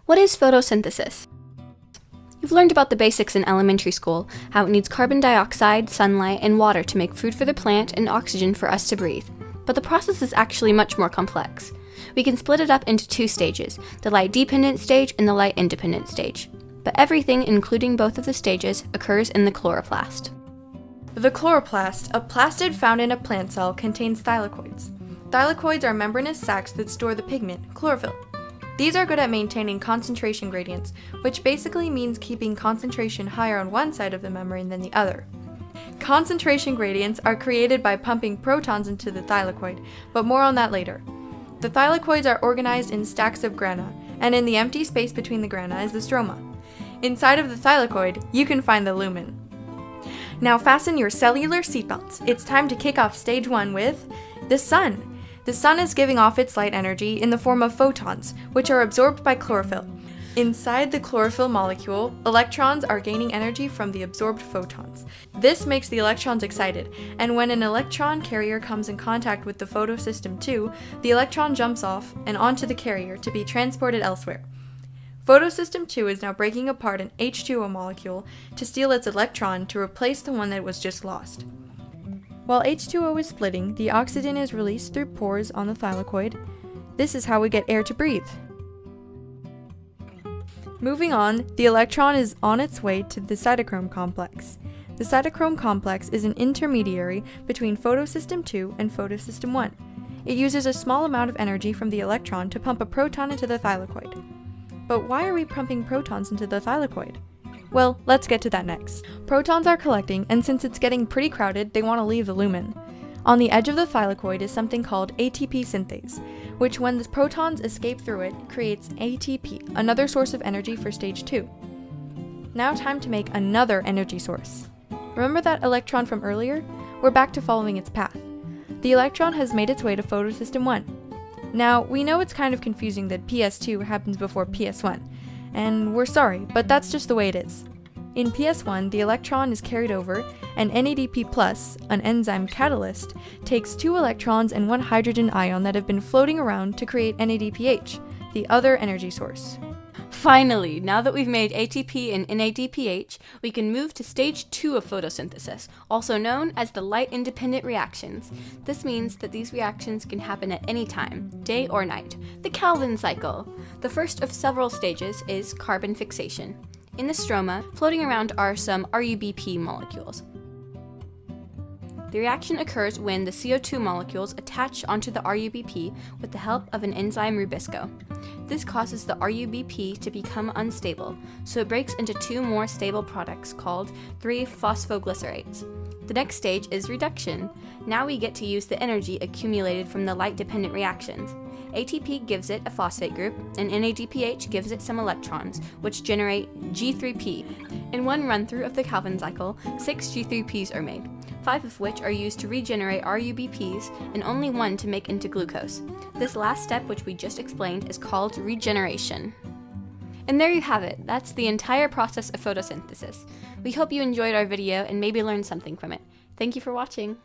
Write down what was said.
What is photosynthesis? You've learned about the basics in elementary school, how it needs carbon dioxide, sunlight, and water to make food for the plant and oxygen for us to breathe. But the process is actually much more complex. We can split it up into two stages, the light-dependent stage and the light-independent stage. But everything, including both of the stages, occurs in the chloroplast. The chloroplast, a plastid found in a plant cell, contains thylakoids. Thylakoids are membranous sacs that store the pigment, chlorophyll. These are good at maintaining concentration gradients, which basically means keeping concentration higher on one side of the membrane than the other. Concentration gradients are created by pumping protons into the thylakoid, but more on that later. The thylakoids are organized in stacks of grana, and in the empty space between the grana is the stroma. Inside of the thylakoid, you can find the lumen. Now fasten your cellular seatbelts. It's time to kick off stage 1 with the sun. The sun is giving off its light energy in the form of photons, which are absorbed by chlorophyll. Inside the chlorophyll molecule, electrons are gaining energy from the absorbed photons. This makes the electrons excited, and when an electron carrier comes in contact with the photosystem 2, the electron jumps off and onto the carrier to be transported elsewhere. Photosystem 2 is now breaking apart an H2O molecule to steal its electron to replace the one that was just lost. While H2O is splitting, the oxygen is released through pores on the thylakoid. This is how we get air to breathe. Moving on, the electron is on its way to the Cytochrome Complex. The Cytochrome Complex is an intermediary between photosystem 2 and photosystem 1. It uses a small amount of energy from the electron to pump a proton into the thylakoid. But why are we pumping protons into the thylakoid? Well, let's get to that next. Protons are collecting, and since it's getting pretty crowded, they want to leave the lumen. On the edge of the thylakoid is something called Atp Synthase, which when the protons escape through it, creates ATP, another source of energy for stage 2. Now time to make another energy source. Remember that electron from earlier? We're back to following its path. The electron has made its way to photosystem 1. Now, we know it's kind of confusing that PS2 happens before PS1, and we're sorry, but that's just the way it is. In PS1, the electron is carried over, and NADP+, an enzyme catalyst, takes 2 electrons and 1 hydrogen ion that have been floating around to create NADPH, the other energy source. Finally, now that we've made ATP and NADPH, we can move to stage 2 of photosynthesis, also known as the light-independent reactions. This means that these reactions can happen at any time, day or night. The Calvin cycle. The first of several stages is carbon fixation. In the stroma, floating around are some RUBP molecules. The reaction occurs when the CO2 molecules attach onto the RUBP with the help of an enzyme rubisco. This causes the RUBP to become unstable, so it breaks into 2 more stable products called 3-phosphoglycerates. The next stage is reduction. Now we get to use the energy accumulated from the light-dependent reactions. ATP gives it a phosphate group, and NADPH gives it some electrons, which generate G3P. In one run-through of the Calvin cycle, 6 G3Ps are made, 5 of which are used to regenerate RUBPs, and only 1 to make into glucose. This last step, which we just explained, is called regeneration. And there you have it. That's the entire process of photosynthesis. We hope you enjoyed our video and maybe learned something from it. Thank you for watching.